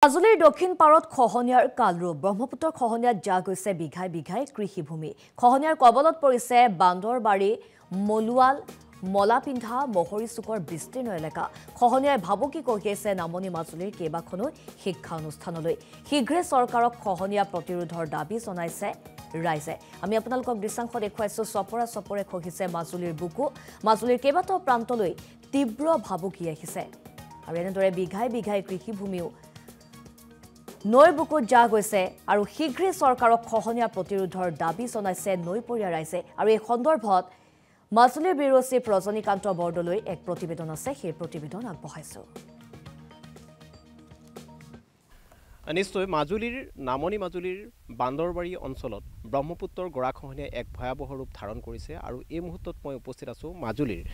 মাজুলীৰ দক্ষিণ পাৰত খহনীয়াৰ কালৰূপ ব্ৰহ্মপুত্ৰৰ খহনীয়াত যা গৈছে বিঘাই বিঘাই কৃষিভূমি খহনীয়াৰ কবলত পৰিছে বান্দৰবাৰী মলুৱাল মলাপিন্ধা মহৰীচুকৰ বিস্তীৰ্ণ এলেকা খহনীয়াই ভাবুকি কঢ়িয়াইছে নামনি মাজুলীৰ কেইবাখনো শিক্ষা অনুষ্ঠানলৈ শীঘ্ৰে চৰকাৰক খহনীয়া প্ৰতিৰোধৰ দাবী জনাইছে ৰাইজে আমি আপোনালোকক দৃশ্যাংশ দেখুৱাইছো চপৰা চপৰে খহিছে মাজুলীৰ বুকু মাজুলীৰ কেইবাটাও প্ৰান্তলৈ তীব্ৰ ভাবুকি আহিছে আৰু এনেদৰে বিঘাই বিঘাই কৃষিভূমিও নৈৰ বুকুত যা গৈছে আৰু শীঘ্ৰে চৰকাৰক খহনীয়া প্ৰতিৰোধৰ দাবী জনাইছে নৈপৰীয়া ৰাইজে আৰু এই সন্দৰ্ভত মাজুলীৰ ব্যুৰো চিফ ৰজনীকান্ত বৰদলৈ এক প্ৰতিবেদন আছে সেই প্ৰতিবেদন আগবঢ়াইছো নিশ্চয় মাজুলীৰ নামনি মাজুলীৰ বান্দৰবাৰী অঞ্চলত ব্ৰহ্মপুত্ৰৰ গৰাখহনীয়াই এক ভয়াৱহ ৰূপ ধাৰণ কৰিছে আৰু এই মুহূৰ্তত মই উপস্থিত আছো মাজুলীৰ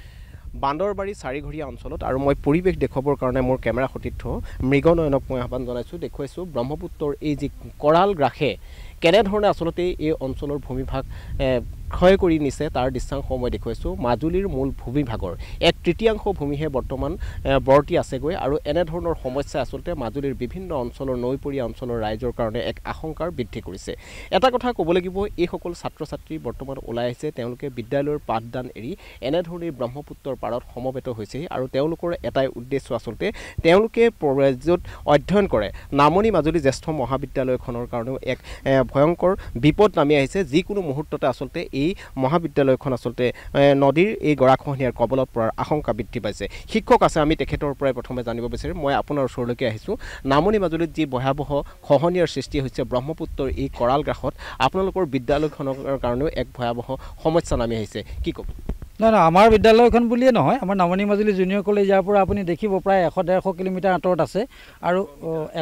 বান্দৰবাৰী চাৰিঘৰীয়া অঞ্চলত আৰু মই পৰিৱেশ দেখুৱাবৰ কাৰণে মোৰ কেমেৰা সতীৰ্থ মৃগনয়নক মই আহ্বান জনাইছোঁ দেখুৱাইছোঁ ব্ৰহ্মপুত্ৰৰ এই যি কৰাল গ্ৰাসে কেনেধৰণে আচলতে এই অঞ্চলৰ ভূমিভাগ ক্ষয় কৰি নিছে তাৰ দৃশ্যাংশ মই দেখুৱাইছোঁ মাজুলীৰ মূল ভূমিভাগৰ এক তৃতীয়াংশ ভূমিহে বৰ্তমান বৰ্তি আছেগৈ আৰু এনেধৰণৰ সমস্যা আচলতে মাজুলীৰ বিভিন্ন অঞ্চলৰ নৈপৰীয়া অঞ্চলৰ ৰাইজৰ কাৰণে এক আশংকাৰ বৃদ্ধি কৰিছে এটা কথা ক'ব লাগিব এইসকল ছাত্ৰ ছাত্ৰী বৰ্তমান ওলাই আহিছে তেওঁলোকে বিদ্যালয়ৰ পাঠদান এৰি এনেধৰণে ব্ৰহ্মপুত্ৰৰ পাৰত সমবেত হৈছে আৰু তেওঁলোকৰ এটাই উদ্দেশ্য আচলতে তেওঁলোকে য'ত অধ্যয়ন কৰে নামনি মাজুলী জ্যেষ্ঠ মহাবিদ্যালয়খনৰ কাৰণেও এক ভয়ংকৰ বিপদ নামি আহিছে যিকোনো মুহূৰ্ততে আচলতে এই মহাবিদ্যালয়খন আচলতে নদীৰ এই গৰাখহনীয়াৰ কবলত পৰাৰ আশংকা বৃদ্ধি পাইছে শিক্ষক আছে আমি তেখেতৰ পৰাই প্ৰথমে জানিব বিচাৰিম মই আপোনাৰ ওচৰলৈকে আহিছোঁ নামনি মাজুলীত যি ভয়াৱহ খহনীয়াৰ সৃষ্টি হৈছে ব্ৰহ্মপুত্ৰৰ এই কৰাল গ্ৰাসত আপোনালোকৰ বিদ্যালয়খনৰ কাৰণেও এক ভয়াৱহ সমস্যা নামি আহিছে কি ক'ব না আমাৰ বিদ্যালয়খন বুলিয়ে নহয় আমাৰ নামনি মাজুলী জুনিয়ৰ কলেজ ইয়াৰ পৰা আপুনি দেখিব প্ৰায় 100-150 কিলোমিটাৰ আঁতৰত আছে আৰু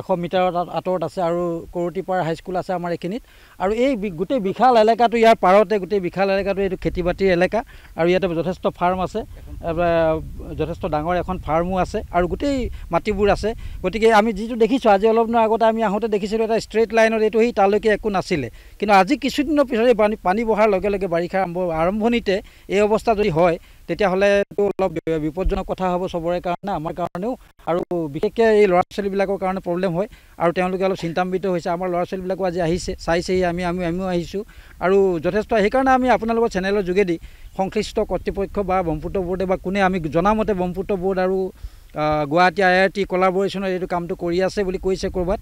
100 মিটাৰ আঁতৰত আছে আৰু কৰতিপাৰা হাইস্কুল আছে আমাৰ এইখিনিত আৰু এই গোটেই বিশাল এলেকাটো ইয়াৰ পাৰতে গোটেই বিশাল এলেকাটো এইটো খেতি বাতিৰ এলেকা আৰু ইয়াতে যথেষ্ট ফাৰ্ম আছে যথেষ্ট ডাঙৰ এখন ফাৰ্মো আছে আৰু গোটেই মাটিবোৰ আছে গতিকে আমি যিটো দেখিছোঁ আজি অলপ দিনৰ আগতে আমি আহোঁতে দেখিছিলোঁ এটা ষ্ট্ৰেইট লাইনত এইটো সেই তালৈকে একো নাছিলে কিন্তু আজি কিছুদিনৰ পিছতে পানী বহাৰ লগে লগে বাৰিষা আৰম্ভণিতে এই অৱস্থা যদি হয় তেতিয়াহ'লে অলপ বিপদজনক কথা হ'ব চবৰে কাৰণে আমাৰ কাৰণেও আৰু বিশেষকৈ এই ল'ৰা ছোৱালীবিলাকৰ কাৰণে প্ৰব্লেম হয় আৰু তেওঁলোকে অলপ চিন্তান্বিত হৈছে আমাৰ ল'ৰা ছোৱালীবিলাকো আজি আহিছে চাইছেহি আমিও আহিছোঁ আৰু যথেষ্ট সেইকাৰণে আমি আপোনালোকৰ চেনেলৰ যোগেদি সংশ্লিষ্ট কৰ্তৃপক্ষ বা ব্ৰহ্মপুত্ৰ বোৰ্ডে বা কোনে আমি জনামতে ব্ৰহ্মপুত্ৰ বোৰ্ড আৰু গুৱাহাটী IIT কলাবৰেশ্যনত এইটো কামটো কৰি আছে বুলি কৈছে ক'ৰবাত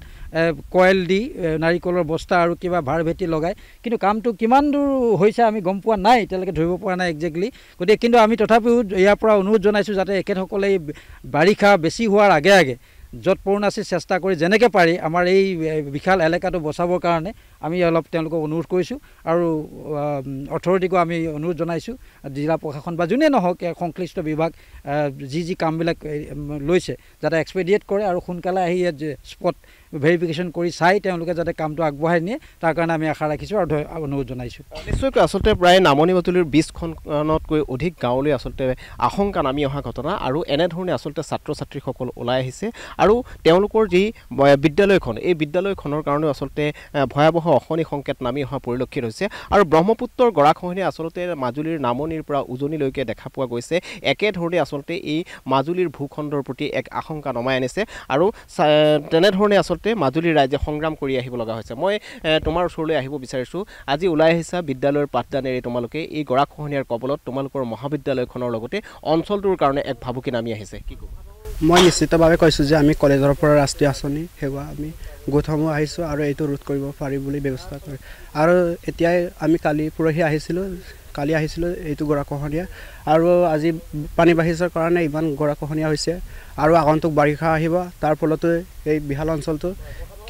কয়েল দি নাৰিকলৰ বস্তা আৰু কিবা ভাৰ ভেটি লগাই কিন্তু কামটো কিমান দূৰ হৈছে আমি গম পোৱা নাই এতিয়ালৈকে ধৰিব পৰা নাই একজেক্টলি গতিকে কিন্তু আমি তথাপিও ইয়াৰ পৰা অনুৰোধ জনাইছোঁ যাতে এখেতসকলে এই বাৰিষা বেছি হোৱাৰ আগে আগে য'ত পূৰ্ণাচি চেষ্টা কৰি যেনেকৈ পাৰি আমাৰ এই বিশাল এলেকাটো বচাবৰ কাৰণে আমি অলপ তেওঁলোকক অনুৰোধ কৰিছোঁ আৰু অথৰিটিকো আমি অনুৰোধ জনাইছোঁ জিলা প্ৰশাসন বা যোনে নহওক সংশ্লিষ্ট বিভাগ যি কামবিলাক লৈছে যাতে এক্সপেডিয়েট কৰে আৰু সোনকালে আহি ইয়াত স্পট ভেৰিফিকেশ্যন কৰি চাই তেওঁলোকে যাতে কামটো আগবঢ়াই নিয়ে তাৰ কাৰণে আমি আশা ৰাখিছোঁ আৰু অনুৰোধ জনাইছোঁ নিশ্চয়কৈ আচলতে প্ৰায় নামনি মাজুলীৰ 20খনতকৈ অধিক গাঁৱলৈ আচলতে আশংকা নামি অহা ঘটনা আৰু এনেধৰণে আচলতে ছাত্ৰ ছাত্ৰীসকল ওলাই আহিছে আৰু তেওঁলোকৰ যি বিদ্যালয়খন এই বিদ্যালয়খনৰ কাৰণেও আচলতে ভয়াৱহ অশনি সংকেত নামি অহা পৰিলক্ষিত হৈছে আৰু ব্ৰহ্মপুত্ৰৰ গৰাখহনীয়া আচলতে মাজুলীৰ নামনিৰ পৰা উজনিলৈকে দেখা পোৱা গৈছে একেধৰণে আচলতে এই মাজুলীৰ ভূখণ্ডৰ প্ৰতি এক আশংকা নমাই আনিছে আৰু তেনেধৰণে আচলতে মাজুলীৰ ৰাইজে সংগ্ৰাম কৰি আহিব লগা হৈছে মই তোমাৰ ওচৰলৈ আহিব বিচাৰিছোঁ আজি ওলাই আহিছা বিদ্যালয়ৰ পাঠদান এৰি তোমালোকে এই গৰাখহনীয়াৰ কবলত তোমালোকৰ মহাবিদ্যালয়খনৰ লগতে অঞ্চলটোৰ কাৰণে এক ভাবুকি নামি আহিছে কি ক'ব মই নিশ্চিতভাৱে কৈছোঁ যে আমি কলেজৰ পৰা ৰাষ্ট্ৰীয় আঁচনি সেৱা আমি গোটসমূহ আহিছোঁ আৰু এইটো ৰোধ কৰিব পাৰি বুলি ব্যৱস্থা কৰি আৰু এতিয়াই আমি পৰহি আহিছিলোঁ এইটো গৰাখহনীয়া আৰু আজি পানী বাঢ়িছৰ কাৰণে ইমান গৰাখহনীয়া হৈছে আৰু আগন্তুক বাৰিষা আহিব তাৰ ফলতো এই বিশাল অঞ্চলটো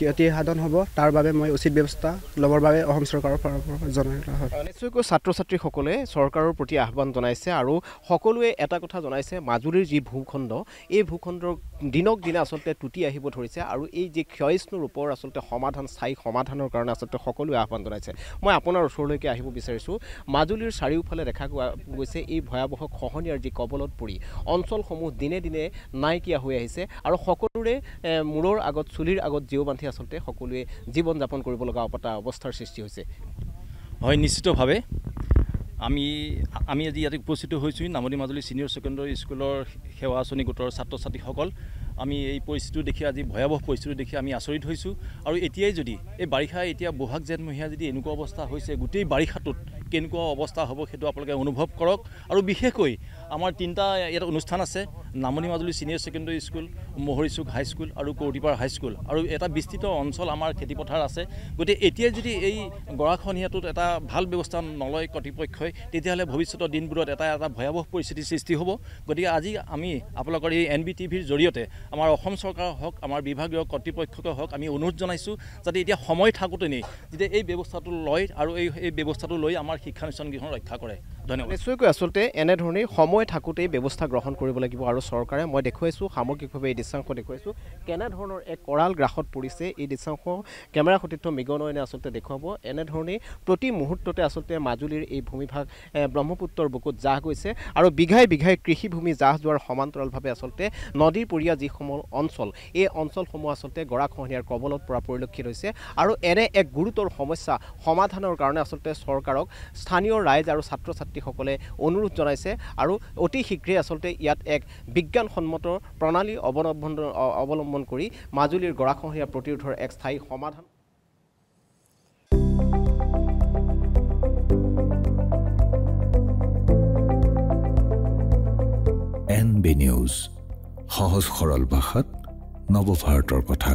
ক্ষতি সাধন হ'ব তাৰ বাবে মই উচিত ব্যৱস্থা ল'বৰ বাবে অসম চৰকাৰৰ পৰা জনোৱা হয় নিশ্চয়কৈ ছাত্ৰ ছাত্ৰীসকলে চৰকাৰৰ প্ৰতি আহ্বান জনাইছে আৰু সকলোৱে এটা কথা জনাইছে মাজুলীৰ যি ভূখণ্ড এই ভূখণ্ডৰ দিনক দিনে আচলতে টুটি আহিব ধৰিছে আৰু এই যি ক্ষয়িষ্ণু ৰূপৰ আচলতে স্থায়ী সমাধানৰ কাৰণে আচলতে সকলোৱে আহ্বান জনাইছে মই আপোনাৰ ওচৰলৈকে আহিব বিচাৰিছোঁ মাজুলীৰ চাৰিওফালে দেখা গৈছে এই ভয়াৱহ খহনীয়াৰ যি কবলত পৰি অঞ্চলসমূহ দিনে দিনে নাইকিয়া হৈ আহিছে আৰু সকলোৰে মূৰৰ আগত চুলিৰ আগত জীৱ বান্ধি আচলতে সকলোৱে জীৱন যাপন কৰিব লগা অৱস্থাৰ সৃষ্টি হৈছে হয় নিশ্চিতভাৱে আমি আজি ইয়াতে উপস্থিত হৈছোঁ নামনি মাজুলী ছিনিয়ৰ ছেকেণ্ডাৰী স্কুলৰ সেৱা আঁচনি গোটৰ ছাত্ৰ ছাত্ৰীসকল আমি এই পৰিস্থিতি দেখি আজি ভয়াৱহ পৰিস্থিতি দেখি আমি আচৰিত হৈছোঁ আৰু এতিয়াই যদি এই বাৰিষা এতিয়া বহাগ জেঠমহীয়া যদি এনেকুৱা অৱস্থা হৈছে গোটেই বাৰিষাটোত কেনেকুৱা অৱস্থা হ'ব সেইটো আপোনালোকে অনুভৱ কৰক আৰু বিশেষকৈ আমাৰ তিনিটা ইয়াত অনুষ্ঠান আছে Namoni Majuli senior secondary school Mohorichuk high school আৰু কৌটিপাৰ হাইস্কুল আৰু এটা বিস্তৃত অঞ্চল আমাৰ খেতিপথাৰ আছে গতিকে এতিয়াই যদি এই গৰাখহনীয়াটোত এটা ভাল ব্যৱস্থা নলয় কৰ্তৃপক্ষই তেতিয়াহ'লে ভৱিষ্যতৰ দিনবোৰত এটা ভয়াৱহ পৰিস্থিতিৰ সৃষ্টি হ'ব গতিকে আজি আমি আপোনালোকৰ এই NBTVৰ জৰিয়তে আমাৰ অসম চৰকাৰ হওক আমাৰ বিভাগীয় কৰ্তৃপক্ষকে হওক আমি অনুৰোধ জনাইছোঁ যাতে এতিয়া সময় থাকোঁতেই যেতিয়া এই ব্যৱস্থাটো লয় আৰু এই ব্যৱস্থাটো লৈ আমাৰ শিক্ষানুষ্ঠানকেইখন ৰক্ষা কৰে ধন্যবাদ নিশ্চয়কৈ আচলতে এনেধৰণেই সময় থাকোঁতেই ব্যৱস্থা গ্ৰহণ কৰিব লাগিব আৰু চৰকাৰে মই দেখুৱাইছোঁ সামগ্ৰিকভাৱে এই দৃশ্যাংশ দেখুৱাইছোঁ কেনেধৰণৰ এক কৰাল গ্ৰাসত পৰিছে এই দৃশ্যাংশ কেমেৰা সতীৰ্থ মৃগনয়নে আচলতে দেখুৱাব এনেধৰণেই প্ৰতি মুহূৰ্ততে আচলতে মাজুলীৰ এই ভূমিভাগ ব্ৰহ্মপুত্ৰৰ বুকুত জাহ গৈছে আৰু বিঘাই বিঘাই কৃষিভূমি জাহ যোৱাৰ সমান্তৰালভাৱে আচলতে নদীৰ পৰীয়া যিসমূহ অঞ্চল এই অঞ্চলসমূহ আচলতে গৰাখহনীয়াৰ কবলত পৰা পৰিলক্ষিত হৈছে আৰু এনে এক গুৰুতৰ সমস্যা সমাধানৰ কাৰণে আচলতে চৰকাৰক স্থানীয় ৰাইজ আৰু ছাত্ৰ ছাত্ৰীসকলে অনুৰোধ জনাইছে আৰু অতি শীঘ্ৰে আচলতে ইয়াত এক বিজ্ঞানসন্মত প্ৰণালী অৱলম্বন কৰি মাজুলীৰ গৰাখহনীয়া প্ৰতিৰোধৰ এক স্থায়ী সমাধান NB নিউজ সহজ সৰল ভাষাত নৱভাৰতৰ কথা